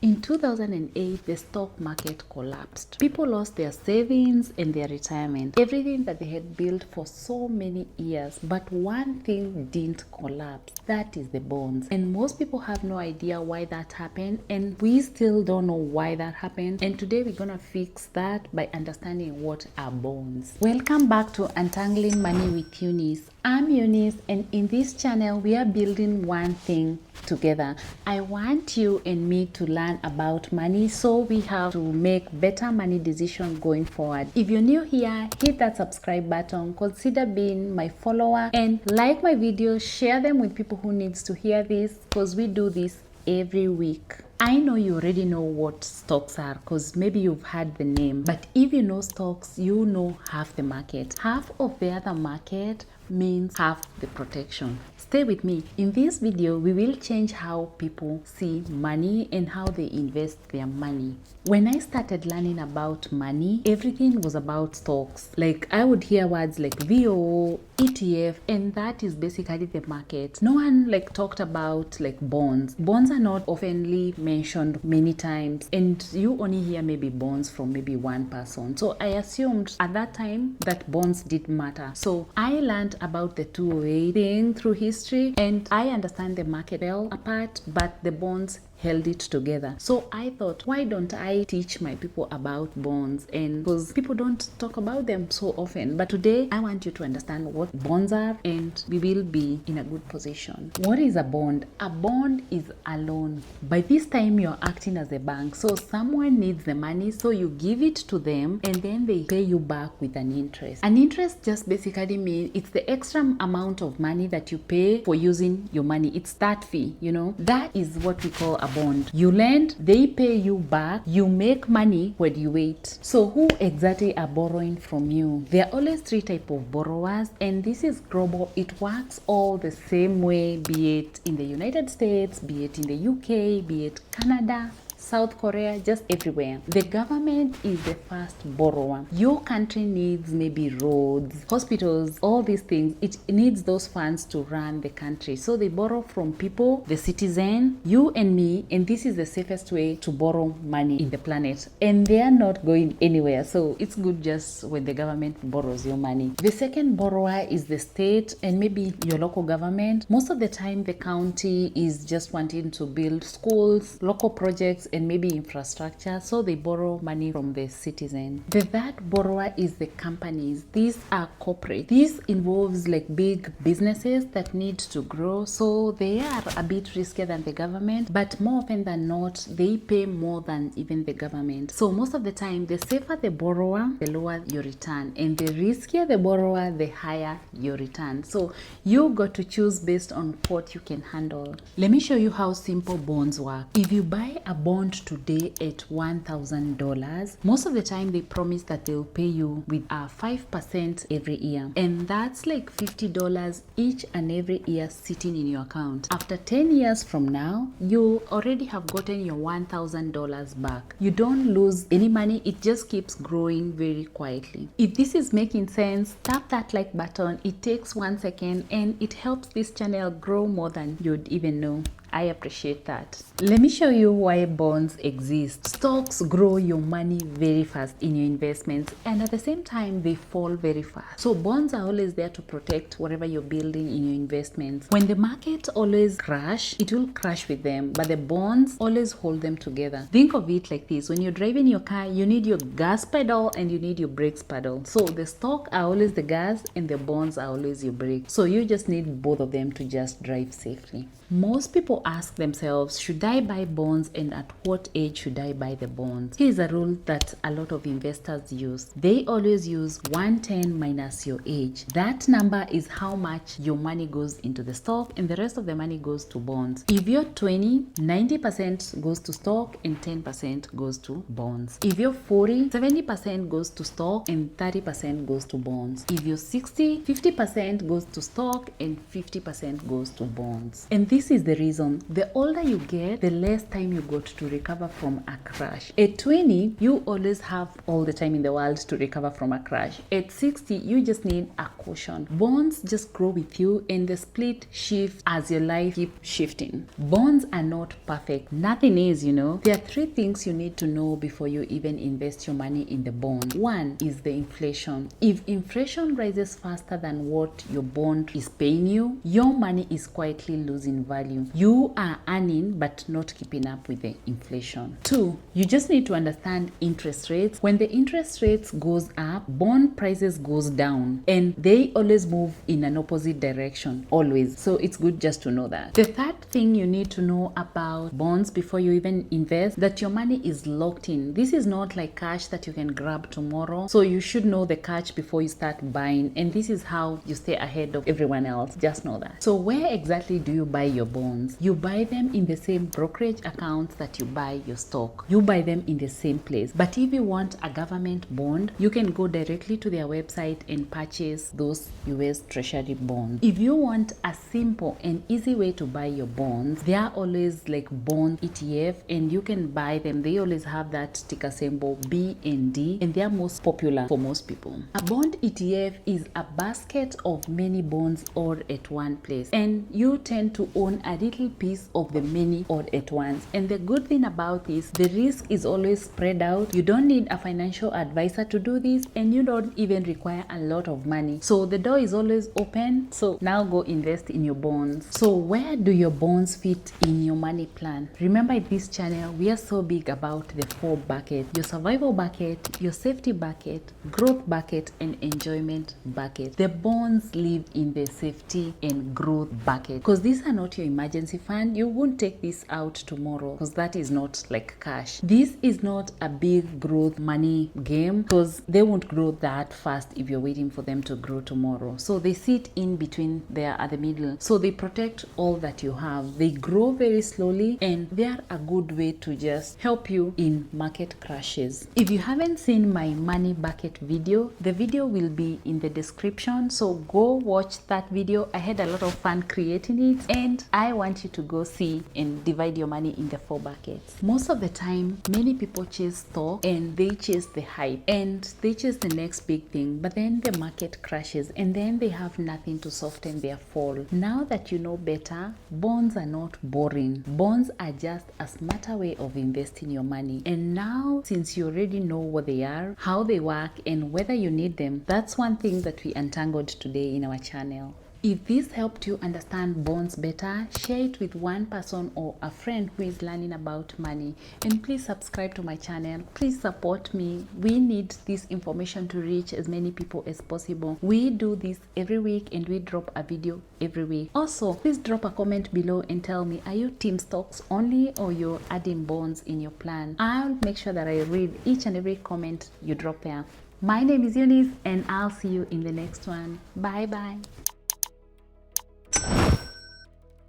In 2008, the stock market collapsed. People lost their savings and their retirement, everything that they had built for so many years. But one thing didn't collapse. That is the bonds. And most people have no idea why that happened. And we still don't know why that happened. And today we're going to fix that by understanding what are bonds. Welcome back to Untangling Money with Eunice. I'm Eunice, and in this channel, we are building one thing together. I want you and me to learn about money, so we have to make better money decisions going forward. If you're new here, hit that subscribe button, consider being my follower, and like my videos, share them with people who needs to hear this, because we do this every week. I know you already know what stocks are because maybe you've heard the name, but if you know stocks, you know half the market. Half of the other market means half the protection. Stay with me. In this video, we will change how people see money and how they invest their money. When I started learning about money, everything was about stocks. Like I would hear words like VO, ETF, and that is basically the market. No one talked about bonds. Bonds are not oftenly mentioned many times, and you only hear maybe bonds from maybe one person. So I assumed at that time that bonds did matter. So I learned about the 208 thing through history, and I understand the market fell apart, but the bonds held it together. So I thought, why don't I teach my people about bonds? And because people don't talk about them so often. But today I want you to understand what bonds are, and we will be in a good position. What is a bond? A bond is a loan. By this time you're acting as a bank. So someone needs the money, so you give it to them, and then they pay you back with an interest. An interest just basically means it's the extra amount of money that you pay for using your money. It's that fee, that is what we call a bond. You lend, they pay you back, you make money when you wait. So who exactly are borrowing from you? There are always three types of borrowers, and this is global. It works all the same way, be it in the United States, be it in the UK, be it Canada, South Korea, just everywhere. The government is the first borrower. Your country needs maybe roads, hospitals, all these things. It needs those funds to run the country. So they borrow from people, the citizen, you and me, and this is the safest way to borrow money in the planet. And they are not going anywhere. So it's good just when the government borrows your money. The second borrower is the state and maybe your local government. Most of the time, the county is just wanting to build schools, local projects, and maybe infrastructure, so they borrow money from the citizen. The third borrower is the companies. These are corporate. This involves big businesses that need to grow, so they are a bit riskier than the government, but more often than not, they pay more than even the government. So most of the time, the safer the borrower, the lower your return, and the riskier the borrower, the higher your return. So you got to choose based on what you can handle. Let me show you how simple bonds work. If you buy a bond today at $1,000, most of the time they promise that they'll pay you with 5% every year, and that's $50 each and every year sitting in your account. After 10 years from now, you already have gotten your $1,000 back. You don't lose any money, it just keeps growing very quietly. If this is making sense, tap that like button. It takes 1 second and it helps this channel grow more than you'd even know. I appreciate that. Let me show you why bonds exist. Stocks grow your money very fast in your investments, and at the same time they fall very fast. So bonds are always there to protect whatever you're building in your investments. When the market always crash, it will crash with them, but the bonds always hold them together. Think of it like this. When you're driving your car, you need your gas pedal and you need your brakes pedal. So the stock are always the gas and the bonds are always your brakes. So you just need both of them to just drive safely. Most people ask themselves, should I buy bonds, and at what age should I buy the bonds? Here's a rule that a lot of investors use. They always use 110 minus your age. That number is how much your money goes into the stock and the rest of the money goes to bonds. If you're 20, 90% goes to stock and 10% goes to bonds. If you're 40, 70% goes to stock and 30% goes to bonds. If you're 60, 50% goes to stock and 50% goes to bonds. And this is the reason listen, the older you get, the less time you got to recover from a crash. At 20, you always have all the time in the world to recover from a crash. At 60, you just need a cushion. Bonds just grow with you and the split shifts as your life keeps shifting. Bonds are not perfect. Nothing is, There are 3 things you need to know before you even invest your money in the bond. One is the inflation. If inflation rises faster than what your bond is paying you, your money is quietly losing value. You are earning but not keeping up with the inflation. 2, you just need to understand interest rates. When the interest rates goes up, bond prices goes down, and they always move in an opposite direction, always. So it's good just to know that. The third thing you need to know about bonds before you even invest, that your money is locked in. This is not like cash that you can grab tomorrow. So you should know the catch before you start buying, and this is how you stay ahead of everyone else. Just know that. So where exactly do you buy your bonds? You buy them in the same brokerage accounts that you buy your stock. You buy them in the same place. But if you want a government bond, you can go directly to their website and purchase those US Treasury bonds. If you want a simple and easy way to buy your bonds, they are always like bond ETF, and you can buy them. They always have that ticker symbol BND, and they are most popular for most people. A bond ETF is a basket of many bonds all at one place, and you tend to own a little piece of the many all at once. And the good thing about this, the risk is always spread out. You don't need a financial advisor to do this, and you don't even require a lot of money. So the door is always open. So now go invest in your bonds. So where do your bonds fit in your money plan? Remember, in this channel, we are so big about the 4 buckets: your survival bucket, your safety bucket, growth bucket, and enjoyment bucket. The bonds live in the safety and growth bucket because these are not your emergency fund. You won't take this out tomorrow because that is not like cash. This is not a big growth money game because they won't grow that fast if you're waiting for them to grow tomorrow. So they sit in between there at the middle. So they protect all that you have. They grow very slowly, and they are a good way to just help you in market crashes. If you haven't seen my money bucket video, the video will be in the description. So go watch that video. I had a lot of fun creating it, and I want you to go see and divide your money in the 4 buckets. Most of the time, many people chase stock and they chase the hype and they chase the next big thing, but then the market crashes and then they have nothing to soften their fall. Now that you know better, bonds are not boring. Bonds are just a smarter way of investing your money. And now, since you already know what they are, how they work, and whether you need them, that's one thing that we untangled today in our channel. If this helped you understand bonds better, share it with one person or a friend who is learning about money. And please subscribe to my channel. Please support me. We need this information to reach as many people as possible. We do this every week and we drop a video every week. Also, please drop a comment below and tell me, are you team stocks only or you're adding bonds in your plan? I'll make sure that I read each and every comment you drop there. My name is Eunice, and I'll see you in the next one. Bye bye.